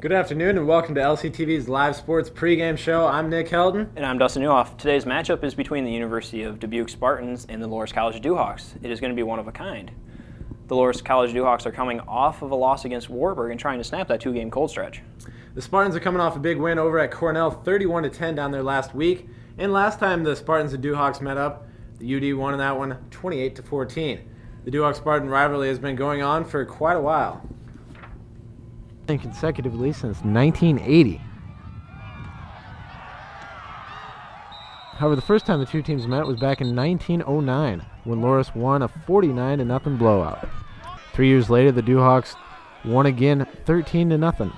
Good afternoon and welcome to LCTV's live sports pregame show. I'm Nick Heldon. And I'm Dustin Newhoff. Today's matchup is between the University of Dubuque Spartans and the Loras College Dewhawks. It is going to be one of a kind. The Loras College Dewhawks are coming off of a loss against Warburg and trying to snap that two-game cold stretch. The Spartans are coming off a big win over at Cornell, 31-10 down there last week. And last time the Spartans and Dewhawks met up, the UD won in that one 28-14. The Dewhawk-Spartan rivalry has been going on for quite a while. Consecutively since 1980. However, the first time the two teams met was back in 1909 when Loras won a 49-0 blowout. 3 years later, the Dewhawks won again 13-0.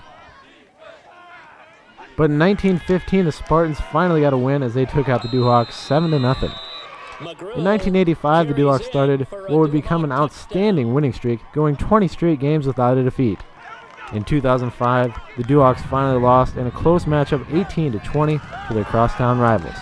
But in 1915, the Spartans finally got a win as they took out the Dewhawks 7-0. In 1985, the Dewhawks started what would become an outstanding winning streak, going 20 straight games without a defeat. In 2005, the Dewhawks finally lost in a close matchup 18-20 to their crosstown rivals.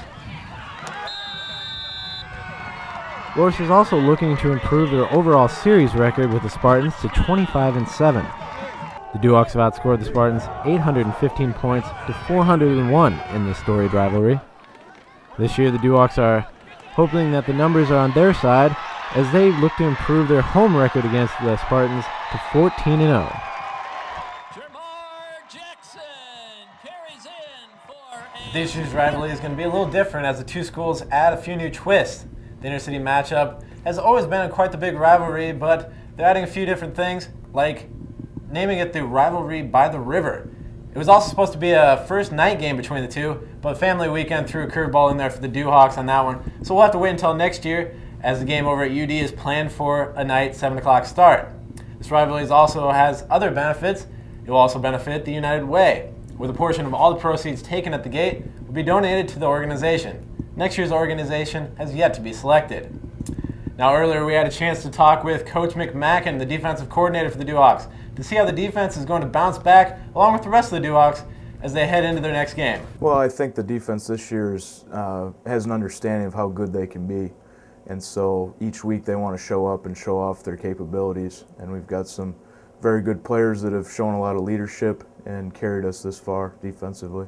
Loras is also looking to improve their overall series record with the Spartans to 25-7. The Dewhawks have outscored the Spartans 815 points to 401 in this storied rivalry. This year, the Dewhawks are hoping that the numbers are on their side as they look to improve their home record against the Spartans to 14-0. This year's rivalry is going to be a little different as the two schools add a few new twists. The inter-city matchup has always been quite the big rivalry, but they're adding a few different things, like naming it the Rivalry by the River. It was also supposed to be a first night game between the two, but Family Weekend threw a curveball in there for the Dewhawks on that one, so we'll have to wait until next year as the game over at UD is planned for a night 7 o'clock start. This rivalry also has other benefits. It will also benefit the United Way, where the portion of all the proceeds taken at the gate will be donated to the organization. Next year's organization has yet to be selected. Now, earlier we had a chance to talk with Coach McMacken, the defensive coordinator for the Dewhawks, to see how the defense is going to bounce back along with the rest of the Dewhawks as they head into their next game. Well, I think the defense this year has an understanding of how good they can be. And so each week they want to show up and show off their capabilities. And we've got some very good players that have shown a lot of leadership and carried us this far defensively.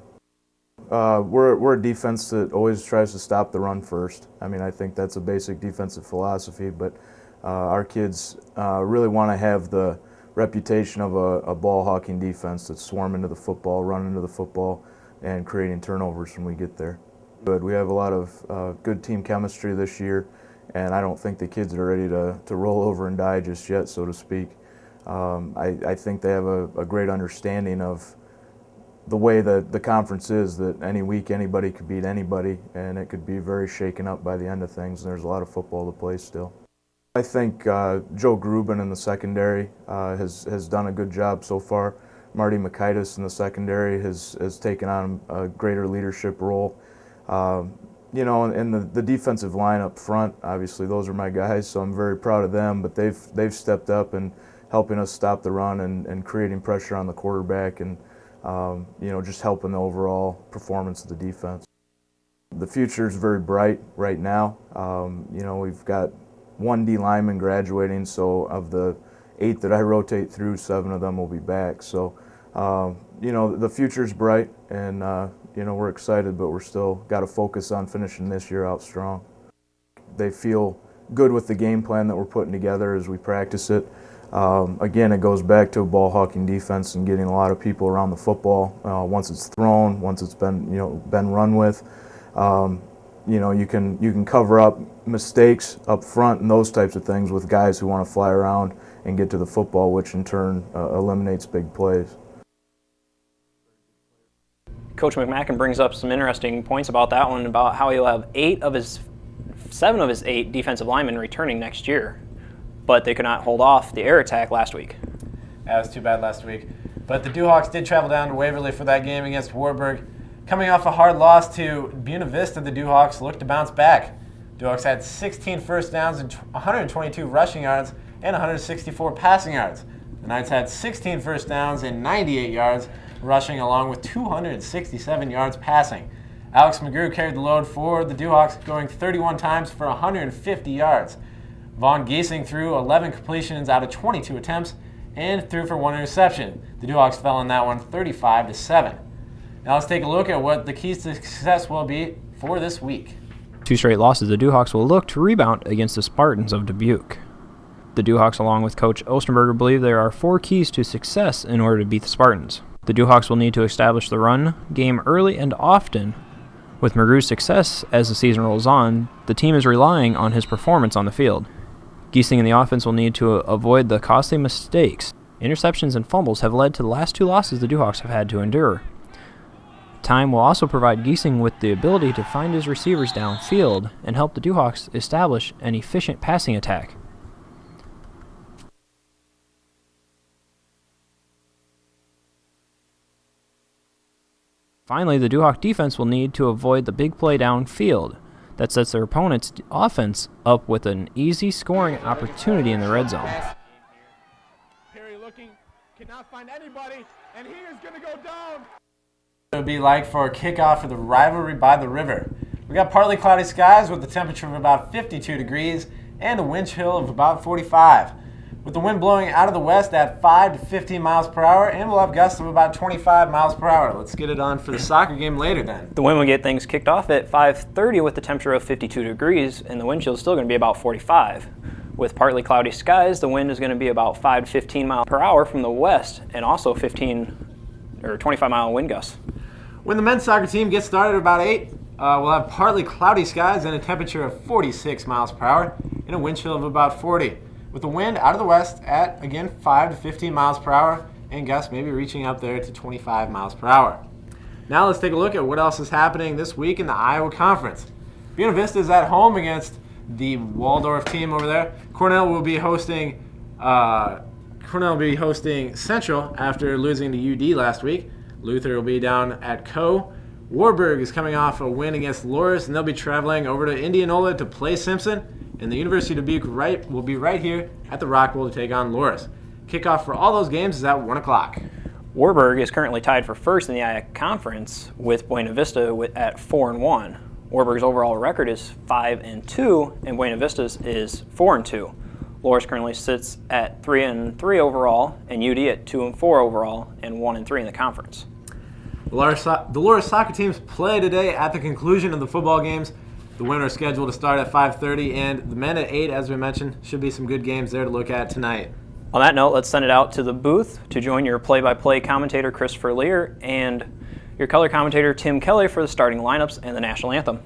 We're a defense that always tries to stop the run first. I mean, I think that's a basic defensive philosophy, but our kids really want to have the reputation of a ball-hawking defense that's swarming to the football, running to the football, and creating turnovers when we get there. But we have a lot of good team chemistry this year, and I don't think the kids are ready to roll over and die just yet, so to speak. I think they have a great understanding of the way that the conference is, that any week anybody could beat anybody, and it could be very shaken up by the end of things, and there's a lot of football to play still. I think Joe Grubin in the secondary has done a good job so far. Marty Makaitis in the secondary has taken on a greater leadership role. You know, and the defensive line up front, obviously those are my guys, so I'm very proud of them, but they've stepped up and helping us stop the run and creating pressure on the quarterback and you know, just helping the overall performance of the defense. The future is very bright right now. You know, we've got 1 D lineman graduating, so of the 8 that I rotate through, 7 of them will be back. So, you know, the future's bright, and you know, we're excited, but we're still got to focus on finishing this year out strong. They feel good with the game plan that we're putting together as we practice it. Again, it goes back to a ball-hawking defense and getting a lot of people around the football. Once it's thrown, once it's been run with, you know, you can cover up mistakes up front and those types of things with guys who want to fly around and get to the football, which in turn eliminates big plays. Coach McMacken brings up some interesting points about that one, about how he'll have 7 of his 8 defensive linemen returning next year, but they could not hold off the air attack last week. That was too bad last week. But the Dewhawks did travel down to Waverly for that game against Warburg. Coming off a hard loss to Buena Vista, the Dewhawks looked to bounce back. Dewhawks had 16 first downs and 122 rushing yards and 164 passing yards. The Knights had 16 first downs and 98 yards rushing, along with 267 yards passing. Alex McGrew carried the load for the Dewhawks, going 31 times for 150 yards. Vaughn Giesing threw 11 completions out of 22 attempts and threw for 1 interception. The Duhawks fell in that one 35-7. Now let's take a look at what the keys to success will be for this week. 2 straight losses, the Duhawks will look to rebound against the Spartans of Dubuque. The Duhawks, along with Coach Ostenberger, believe there are 4 keys to success in order to beat the Spartans. The Duhawks will need to establish the run game early and often. With Magru's success as the season rolls on, the team is relying on his performance on the field. Giesing and the offense will need to avoid the costly mistakes. Interceptions and fumbles have led to the last 2 losses the Duhawks have had to endure. Time will also provide Giesing with the ability to find his receivers downfield and help the Duhawks establish an efficient passing attack. Finally, the Duhawk defense will need to avoid the big play downfield that sets their opponent's offense up with an easy scoring opportunity in the red zone. Perry looking, cannot find anybody, and he is going to go down. It would be like for a kickoff for the rivalry by the river. We got partly cloudy skies with a temperature of about 52 degrees and a wind chill of about 45. With the wind blowing out of the west at 5 to 15 miles per hour, and we'll have gusts of about 25 miles per hour. Let's get it on for the soccer game later then. The wind will get things kicked off at 5:30 with the temperature of 52 degrees, and the wind chill is still going to be about 45. With partly cloudy skies, the wind is going to be about 5 to 15 miles per hour from the west, and also 25-mile wind gusts. When the men's soccer team gets started at about 8, we'll have partly cloudy skies and a temperature of 46 miles per hour and a wind chill of about 40. With the wind out of the west at, again, 5 to 15 miles per hour and gusts maybe reaching up there to 25 miles per hour. Now let's take a look at what else is happening this week in the Iowa Conference. Buena Vista is at home against the Waldorf team over there. Cornell will be hosting Central after losing to UD last week. Luther will be down at Co. Warburg is coming off a win against Loras, and they'll be traveling over to Indianola to play Simpson. And the University of Dubuque will be right here at the Rock Bowl to take on Loras. Kickoff for all those games is at 1 o'clock. Warburg is currently tied for first in the IAC Conference with Buena Vista at 4-1. Warburg's overall record is 5-2, and Buena Vista's is 4-2. Loras currently sits at 3-3 overall, and UD at 2-4 overall, and 1-3 in the conference. The Loras soccer teams play today at the conclusion of the football games. The women are scheduled to start at 5:30, and the men at 8, as we mentioned. Should be some good games there to look at tonight. On that note, let's send it out to the booth to join your play-by-play commentator, Christopher Lear, and your color commentator, Tim Kelly, for the starting lineups and the national anthem.